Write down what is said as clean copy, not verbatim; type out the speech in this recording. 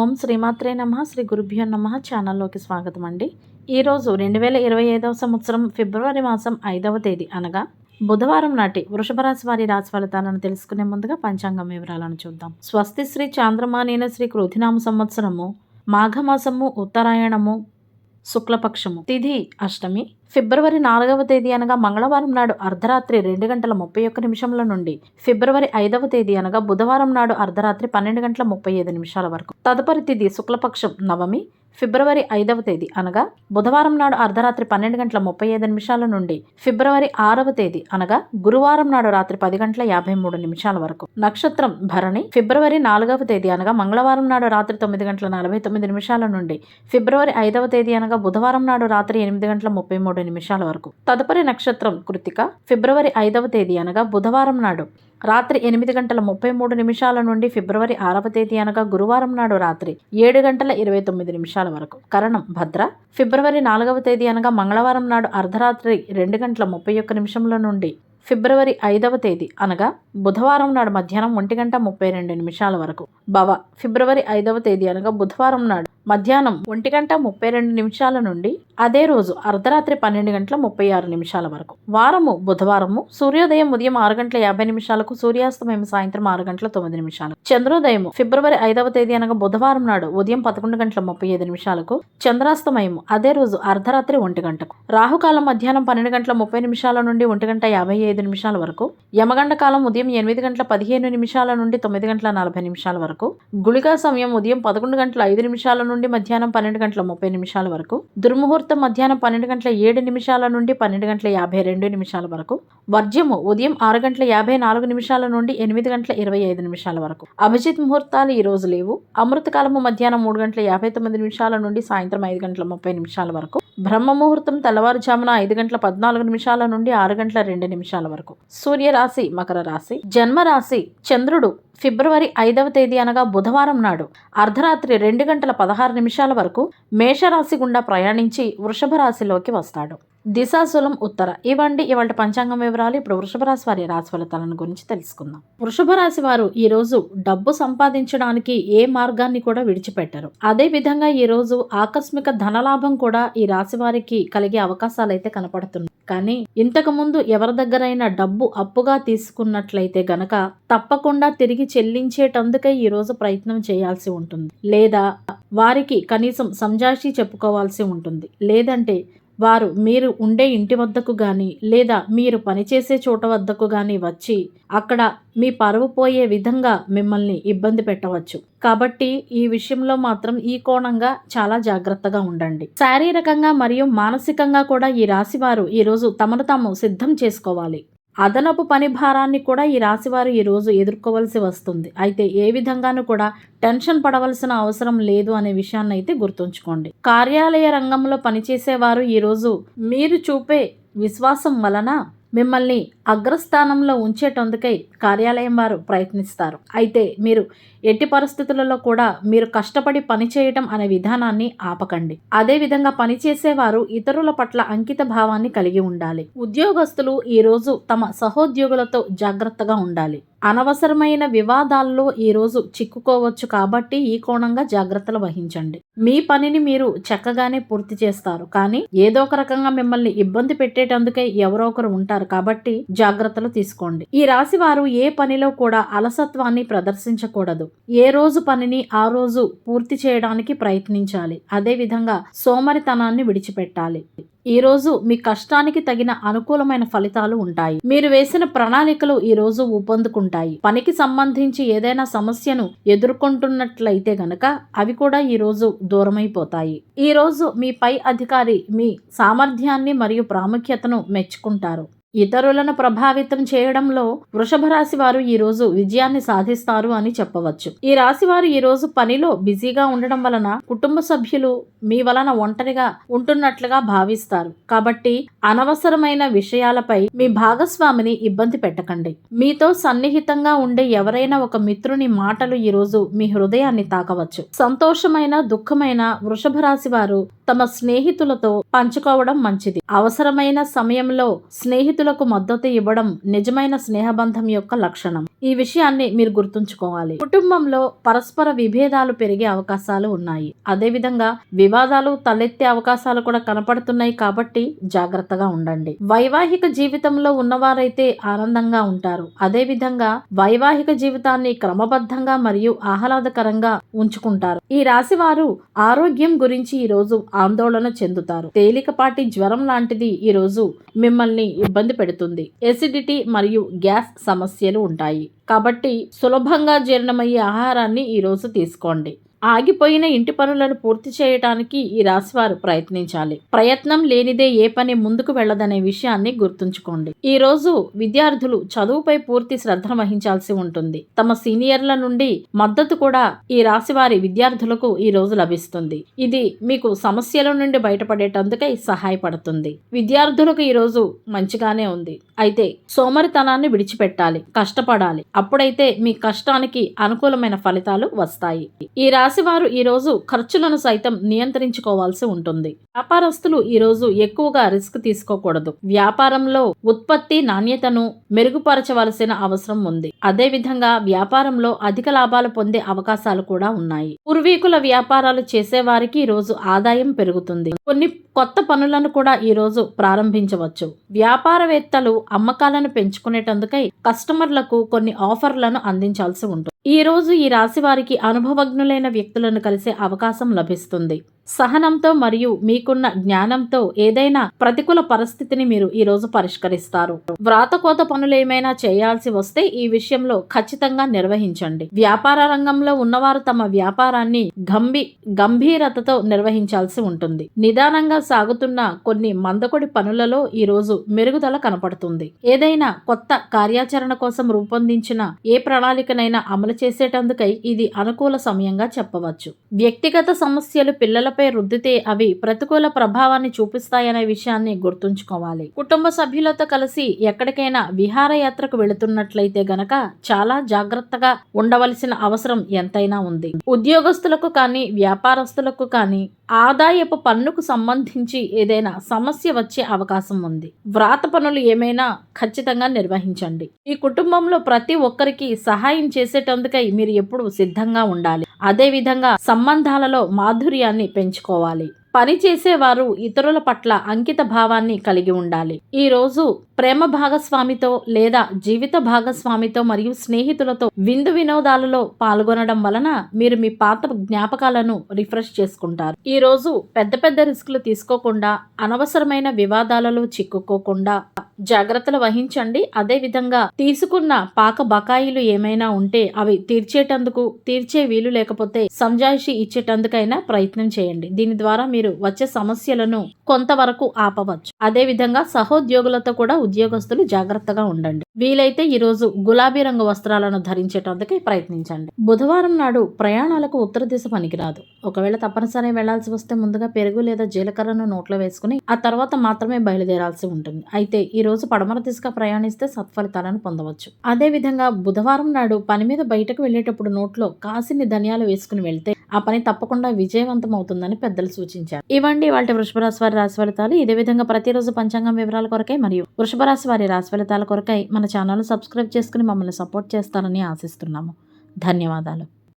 ఓం శ్రీమాత్రే నమః శ్రీ గురుభ్యో నమః ఛానల్లోకి స్వాగతం అండి. ఈరోజు 2025వ సంవత్సరం ఫిబ్రవరి మాసం 5వ తేదీ అనగా బుధవారం నాటి వృషభ రాశి వారి రాశి ఫలితాలను తెలుసుకునే ముందుగా పంచాంగం వివరాలను చూద్దాం. స్వస్తి శ్రీ చాంద్రమానేన శ్రీ క్రోధినామ సంవత్సరము మాఘమాసము ఉత్తరాయణము శుక్లపక్షము తిథి అష్టమి ఫిబ్రవరి 4వ తేదీ అనగా మంగళవారం నాడు అర్ధరాత్రి 2:31 నుండి ఫిబ్రవరి 5వ తేదీ అనగా బుధవారం నాడు అర్ధరాత్రి 12:35 వరకు. తదుపరి తిథి శుక్లపక్షం నవమి ఫిబ్రవరి 5వ తేదీ అనగా బుధవారం నాడు అర్ధరాత్రి 12:35 నుండి ఫిబ్రవరి 6వ తేదీ అనగా గురువారం నాడు రాత్రి 10:53 వరకు. నక్షత్రం భరణి ఫిబ్రవరి 4వ తేదీ అనగా మంగళవారం నాడు రాత్రి 9:49 నుండి ఫిబ్రవరి 5వ తేదీ అనగా బుధవారం నాడు రాత్రి 8:33 వరకు. తదుపరి నక్షత్రం కృతిక ఫిబ్రవరి 5వ తేదీ అనగా బుధవారం నాడు రాత్రి 8:33 నుండి ఫిబ్రవరి 6వ తేదీ అనగా గురువారం నాడు రాత్రి 7:29 వరకు. కరణం భద్ర ఫిబ్రవరి 4వ తేదీ అనగా మంగళవారం నాడు అర్ధరాత్రి 2:31 నుండి ఫిబ్రవరి 5వ తేదీ అనగా బుధవారం నాడు మధ్యాహ్నం 1:32 వరకు. భవ ఫిబ్రవరి 5వ తేదీ అనగా బుధవారం నాడు మధ్యాహ్నం 1:32 నుండి అదే రోజు అర్ధరాత్రి 12:36 వరకు. వారము బుధవారము సూర్యోదయం ఉదయం 6:50 సూర్యాస్తమయం సాయంత్రం 6:09. చంద్రోదయము ఫిబ్రవరి 5వ తేదీ అనగా బుధవారం నాడు ఉదయం 11:35 చంద్రాస్తమయము అదే రోజు అర్ధరాత్రి 1 గంటకు. రాహుకాలం మధ్యాహ్నం 12:30 నుండి 1:55 వరకు. యమగండ కాలం ఉదయం 8:15 నుండి 9:40 వరకు. గుళికా సమయం ఉదయం 11:05 నుండి మధ్యాహ్నం 12:30 వరకు. దుర్ముహూర్తం మధ్యాహ్నం 12:07 నుండి 12:52 వరకు. వర్జ్యము ఉదయం 6:54 నుండి 8:25 వరకు. అభిజిత్ ముహూర్తాలు ఈ రోజు లేవు. అమృతకాలము మధ్యాహ్నం 3:59 నుండి సాయంత్రం 5:30 వరకు. బ్రహ్మ ముహూర్తం తెల్లవారుజామున 5:14 నుండి 6:02 వరకు. సూర్యరాశి మకర రాశి. జన్మరాశి చంద్రుడు ఫిబ్రవరి 5వ తేదీ అనగా బుధవారం నాడు అర్ధరాత్రి 2:16 వరకు మేషరాశి గుండా ప్రయాణించి వృషభ రాశిలోకి వస్తాడు. దిశాశూలం ఉత్తర. ఇవ్వండి ఇవాళ పంచాంగం వివరాలు. ఇప్పుడు వృషభ రాశి వారి రాశి ఫలితాలను గురించి తెలుసుకుందాం. వృషభ రాశి వారు ఈ రోజు డబ్బు సంపాదించడానికి ఏ మార్గాన్ని కూడా విడిచిపెట్టరు. అదే విధంగా ఈ రోజు ఆకస్మిక ధనలాభం కూడా ఈ రాశి వారికి కలిగే అవకాశాలు అయితే కనపడుతున్నాయి. కానీ ఇంతకు ముందు ఎవరి దగ్గరైనా డబ్బు అప్పుగా తీసుకున్నట్లయితే గనక తప్పకుండా తిరిగి చెల్లించేటందుకే ఈ రోజు ప్రయత్నం చేయాల్సి ఉంటుంది. లేదా వారికి కనీసం సంజాషి చెప్పుకోవాల్సి ఉంటుంది. లేదంటే వారు మీరు ఉండే ఇంటి వద్దకు కానీ లేదా మీరు పనిచేసే చోట వద్దకు కానీ వచ్చి అక్కడ మీ పరువు పోయే విధంగా మిమ్మల్ని ఇబ్బంది పెట్టవచ్చు. కాబట్టి ఈ విషయంలో మాత్రం ఈ కోణంగా చాలా జాగ్రత్తగా ఉండండి. శారీరకంగా మరియు మానసికంగా కూడా ఈ రాశి వారు ఈరోజు తమను తాము సిద్ధం చేసుకోవాలి. అదనపు పని భారాన్ని కూడా ఈ రాశివారు ఈరోజు ఎదుర్కోవలసి వస్తుంది. అయితే ఏ విధంగానూ కూడా టెన్షన్ పడవలసిన అవసరం లేదు అనే విషయాన్ని అయితే గుర్తుంచుకోండి. కార్యాలయ రంగంలో పనిచేసేవారు ఈరోజు మీరు చూపే విశ్వాసం వలన మిమ్మల్ని అగ్రస్థానంలో ఉంచేటందుకై కార్యాలయం వారు ప్రయత్నిస్తారు. అయితే మీరు ఎట్టి పరిస్థితులలో కూడా మీరు కష్టపడి పని చేయటం అనే విధానాన్ని ఆపకండి. అదే విధంగా పనిచేసేవారు ఇతరుల పట్ల అంకిత భావాన్ని కలిగి ఉండాలి. ఉద్యోగస్తులు ఈరోజు తమ సహోద్యోగులతో జాగ్రత్తగా ఉండాలి. అనవసరమైన వివాదాల్లో ఈరోజు చిక్కుకోవచ్చు. కాబట్టి ఈ కోణంగా జాగ్రత్తలు వహించండి. మీ పనిని మీరు చక్కగానే పూర్తి చేస్తారు. కానీ ఏదో ఒక రకంగా మిమ్మల్ని ఇబ్బంది పెట్టేటందుకే ఎవరో ఒకరు ఉంటారు. కాబట్టి జాగ్రత్తలు తీసుకోండి. ఈ రాశి వారు ఏ పనిలో కూడా అలసత్వాన్ని ప్రదర్శించకూడదు. ఏ రోజు పనిని ఆ రోజు పూర్తి చేయడానికి ప్రయత్నించాలి. అదే విధంగా సోమరితనాన్ని విడిచిపెట్టాలి. ఈ రోజు మీ కష్టానికి తగిన అనుకూలమైన ఫలితాలు ఉంటాయి. మీరు వేసిన ప్రణాళికలు ఈ రోజు ఊపందుకుంటాయి. పనికి సంబంధించి ఏదైనా సమస్యను ఎదుర్కొంటున్నట్లయితే గనక అవి కూడా ఈ రోజు దూరమైపోతాయి. ఈ రోజు మీ పై అధికారి మీ సామర్థ్యాన్ని మరియు ప్రాముఖ్యతను మెచ్చుకుంటారు. ఇతరులను ప్రభావితం చేయడంలో వృషభ రాశి వారు ఈ రోజు విజయాన్ని సాధిస్తారు అని చెప్పవచ్చు. ఈ రాశి వారు ఈ రోజు పనిలో బిజీగా ఉండడం వలన కుటుంబ సభ్యులు మీ వలన ఒంటరిగా ఉంటున్నట్లుగా భావిస్తారు. కాబట్టి అనవసరమైన విషయాలపై మీ భాగస్వామిని ఇబ్బంది పెట్టకండి. మీతో సన్నిహితంగా ఉండే ఎవరైనా ఒక మిత్రుని మాటలు ఈ రోజు మీ హృదయాన్ని తాకవచ్చు. సంతోషమైన దుఃఖమైన వృషభ రాశి వారు తమ స్నేహితులతో పంచుకోవడం మంచిది. అవసరమైన సమయంలో స్నేహితులకు మద్దతు ఇవ్వడం నిజమైన స్నేహబంధం యొక్క లక్షణం. ఈ విషయాన్ని మీరు గుర్తుంచుకోవాలి. కుటుంబంలో పరస్పర విభేదాలు పెరిగే అవకాశాలు ఉన్నాయి. అదేవిధంగా వివాదాలు తలెత్తే అవకాశాలు కూడా కనపడుతున్నాయి కాబట్టి జాగ్రత్తగా ఉండండి. వైవాహిక జీవితంలో ఉన్నవారైతే ఆనందంగా ఉంటారు. అదేవిధంగా వైవాహిక జీవితాన్ని క్రమబద్ధంగా మరియు ఆహ్లాదకరంగా ఉంచుకుంటారు. ఈ రాశి వారు ఆరోగ్యం గురించి ఈ రోజు ఆందోళన చెందుతారు. తేలికపాటి జ్వరం లాంటిది ఈ రోజు మిమ్మల్ని ఇబ్బంది పెడుతుంది. ఎసిడిటీ మరియు గ్యాస్ సమస్యలు ఉంటాయి. కాబట్టి సులభంగా జీర్ణమయ్యే ఆహారాన్ని ఈ రోజు తీసుకోండి. ఆగిపోయిన ఇంటి పనులను పూర్తి చేయడానికి ఈ రాశివారు ప్రయత్నించాలి. ప్రయత్నం లేనిదే ఏ పని ముందుకు వెళ్ళదనే విషయాన్ని గుర్తుంచుకోండి. ఈ రోజు విద్యార్థులు చదువుపై పూర్తి శ్రద్ధ వహించాల్సి ఉంటుంది. తమ సీనియర్ల నుండి మద్దతు కూడా ఈ రాశివారి విద్యార్థులకు ఈ రోజు లభిస్తుంది. ఇది మీకు సమస్యల నుండి బయటపడేటందుకై సహాయపడుతుంది. విద్యార్థులకు ఈ రోజు మంచిగానే ఉంది. అయితే సోమరితనాన్ని విడిచిపెట్టాలి, కష్టపడాలి. అప్పుడైతే మీ కష్టానికి అనుకూలమైన ఫలితాలు వస్తాయి. ఈ రాశివారు ఈ రోజు ఖర్చులను సైతం నియంత్రించుకోవాల్సి ఉంటుంది. వ్యాపారస్తులు ఈ రోజు ఎక్కువగా రిస్క్ తీసుకోకూడదు. వ్యాపారంలో ఉత్పత్తి నాణ్యతను మెరుగుపరచవలసిన అవసరం ఉంది. అదే విధంగా వ్యాపారంలో అధిక లాభాలు పొందే అవకాశాలు కూడా ఉన్నాయి. పూర్వీకుల వ్యాపారాలు చేసేవారికి ఈ రోజు ఆదాయం పెరుగుతుంది. కొన్ని కొత్త పనులను కూడా ఈ రోజు ప్రారంభించవచ్చు. వ్యాపారవేత్తలు అమ్మకాలను పెంచుకునేటందుకై కస్టమర్లకు కొన్ని ఆఫర్లను అందించాల్సి ఉంటుంది. ఈ రోజు ఈ రాశి వారికి అనుభవజ్ఞులైన వ్యక్తులను కలిసే అవకాశం లభిస్తుంది. సహనంతో మరియు మీకున్న జ్ఞానంతో ఏదైనా ప్రతికూల పరిస్థితిని మీరు ఈ రోజు పరిష్కరిస్తారు. వ్రాతకోత పనులు ఏమైనా చేయాల్సి వస్తే ఈ విషయంలో ఖచ్చితంగా నిర్వహించండి. వ్యాపార రంగంలో ఉన్నవారు తమ వ్యాపారాన్ని గంభీరతతో నిర్వహించాల్సి ఉంటుంది. నిదానంగా సాగుతున్న కొన్ని మందకొడి పనులలో ఈ రోజు మెరుగుదల కనపడుతుంది. ఏదైనా కొత్త కార్యాచరణ కోసం రూపొందించిన ఏ ప్రణాళికనైనా అమలు చేసేటందుకై ఇది అనుకూల సమయంగా చెప్పవచ్చు. వ్యక్తిగత సమస్యలు పిల్లలపై రుద్దితే అవి ప్రతికూల ప్రభావాన్ని చూపిస్తాయనే విషయాన్ని గుర్తుంచుకోవాలి. కుటుంబ సభ్యులతో కలిసి ఎక్కడికైనా విహారయాత్రకు వెళుతున్నట్లయితే గనక చాలా జాగ్రత్తగా ఉండవలసిన అవసరం ఎంతైనా ఉంది. ఉద్యోగస్తులకు కానీ వ్యాపారస్తులకు కానీ ఆదాయపు పన్నుకు సంబంధించి ఏదైనా సమస్య వచ్చే అవకాశం ఉంది. వ్రాత పనులు ఏమైనా ఖచ్చితంగా నిర్వహించండి. ఈ కుటుంబంలో ప్రతి ఒక్కరికి సహాయం చేసేటందుకై మీరు ఎప్పుడు సిద్ధంగా ఉండాలి. అదే విధంగా సంబంధాలలో మాధుర్యాన్ని పెంచుకోవాలి. పని చేసేవారు ఇతరుల పట్ల అంకిత భావాన్ని కలిగి ఉండాలి. ఈ రోజు ప్రేమ భాగస్వామితో లేదా జీవిత భాగస్వామితో మరియు స్నేహితులతో విందు వినోదాలలో పాల్గొనడం వలన మీరు మీ పాత జ్ఞాపకాలను రిఫ్రెష్ చేసుకుంటారు. ఈ రోజు పెద్ద పెద్ద రిస్కులు తీసుకోకుండా అనవసరమైన వివాదాలలో చిక్కుకోకుండా జాగ్రత్తలు వహించండి. అదే విధంగా తీసుకున్న పాక బకాయిలు ఏమైనా ఉంటే అవి తీర్చే వీలు లేకపోతే సంజాయిషి ఇచ్చేటందుకైనా ప్రయత్నం చేయండి. దీని ద్వారా మీరు వచ్చే సమస్యలను కొంతవరకు ఆపవచ్చు. అదే విధంగా సహోద్యోగులతో కూడా ఉద్యోగస్తులు జాగ్రత్తగా ఉండండి. వీలైతే ఈ రోజు గులాబీ రంగు వస్త్రాలను ధరించేటందుకే ప్రయత్నించండి. బుధవారం నాడు ప్రయాణాలకు ఉత్తర దిశ పనికిరాదు. ఒకవేళ తప్పనిసరి వెళ్లాల్సి వస్తే ముందుగా పెరుగు లేదా జీలకర్రను నోట్లో వేసుకుని ఆ తర్వాత మాత్రమే బయలుదేరాల్సి ఉంటుంది. అయితే ఈ రోజు పడమర దిశగా ప్రయాణిస్తే సత్ఫలితాలను పొందవచ్చు. అదే విధంగా బుధవారం నాడు పని మీద బయటకు వెళ్లేటప్పుడు నోట్లో కాసిన్ని ధనియాలు వేసుకుని వెళ్తే ఆ పని తప్పకుండా విజయవంతం అవుతుందని పెద్దలు సూచించారు. ఇవ్వండి వాటి వృషభ రాశి వారి రాశి ఫలితాలు. ఇదే విధంగా ప్రతిరోజు పంచాంగం వివరాల కొరకై మరియు వృషభ రాశి వారి రాశి ఫలితాల కొరకై మన ఛానల్ సబ్స్క్రైబ్ చేసుకుని మమ్మల్ని సపోర్ట్ చేస్తారని ఆశిస్తున్నాము. ధన్యవాదాలు.